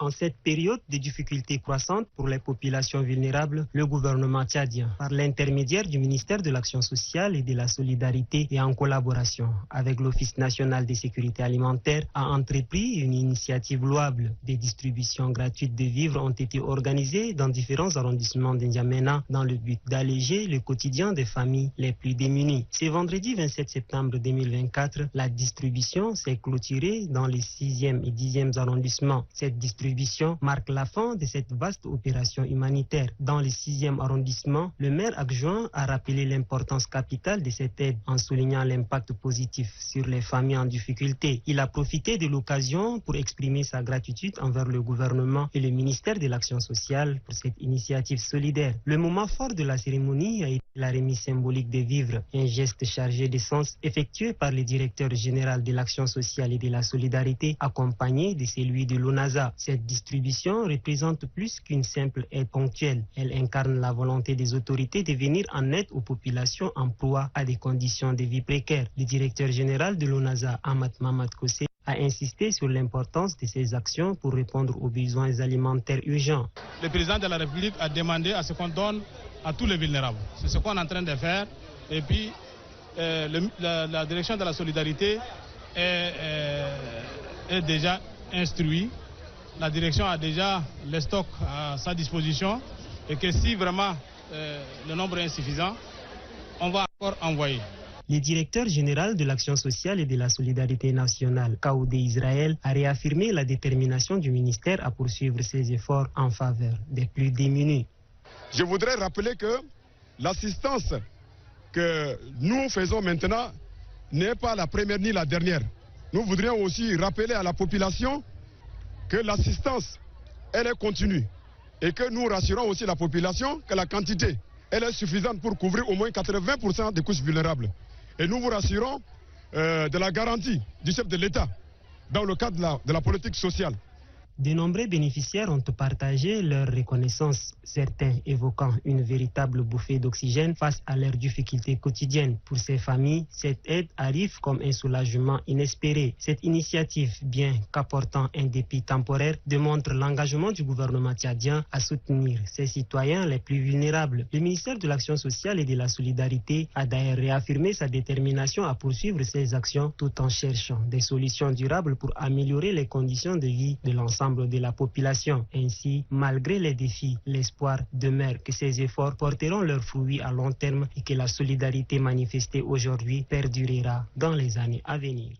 En cette période de difficultés croissantes pour les populations vulnérables, le gouvernement tchadien, par l'intermédiaire du ministère de l'Action sociale et de la Solidarité et en collaboration avec l'Office national de sécurité alimentaire, a entrepris une initiative louable. Des distributions gratuites de vivres ont été organisées dans différents arrondissements d'Indiamena dans le but d'alléger le quotidien des familles les plus démunies. Ce vendredi 27 septembre 2024, la distribution s'est clôturée dans les 6e et 10e arrondissements. Cette distribution marque la fin de cette vaste opération humanitaire. Dans le 6e arrondissement, le maire adjoint a rappelé l'importance capitale de cette aide en soulignant l'impact positif sur les familles en difficulté. Il a profité de l'occasion pour exprimer sa gratitude envers le gouvernement et le ministère de l'Action sociale pour cette initiative solidaire. Le moment fort de la cérémonie a été la remise symbolique des vivres, un geste chargé de sens effectué par le directeur général de l'Action sociale et de la solidarité, accompagné de celui de l'ONASA. Cette distribution représente plus qu'une simple aide ponctuelle. Elle incarne la volonté des autorités de venir en aide aux populations en proie à des conditions de vie précaires. Le directeur général de l'ONASA, Ahmad Mamad Kossé, a insisté sur l'importance de ces actions pour répondre aux besoins alimentaires urgents. Le président de la République a demandé à ce qu'on donne à tous les vulnérables. C'est ce qu'on est en train de faire. Et puis, la direction de la solidarité est déjà instruite. La direction a déjà les stocks à sa disposition et que si vraiment le nombre est insuffisant, on va encore envoyer. Le directeur général de l'Action sociale et de la solidarité nationale, Kaoudé Israël, a réaffirmé la détermination du ministère à poursuivre ses efforts en faveur des plus démunis. Je voudrais rappeler que l'assistance que nous faisons maintenant n'est pas la première ni la dernière. Nous voudrions aussi rappeler à la population que l'assistance, elle est continue et que nous rassurons aussi la population que la quantité, elle est suffisante pour couvrir au moins 80% des couches vulnérables. Et nous vous rassurons de la garantie du chef de l'État dans le cadre de la politique sociale. De nombreux bénéficiaires ont partagé leur reconnaissance, certains évoquant une véritable bouffée d'oxygène face à leurs difficultés quotidiennes. Pour ces familles, cette aide arrive comme un soulagement inespéré. Cette initiative, bien qu'apportant un dépit temporaire, démontre l'engagement du gouvernement tchadien à soutenir ses citoyens les plus vulnérables. Le ministère de l'Action sociale et de la solidarité a d'ailleurs réaffirmé sa détermination à poursuivre ses actions tout en cherchant des solutions durables pour améliorer les conditions de vie de l'ensemble de la population. Ainsi, malgré les défis, l'espoir demeure que ces efforts porteront leurs fruits à long terme et que la solidarité manifestée aujourd'hui perdurera dans les années à venir.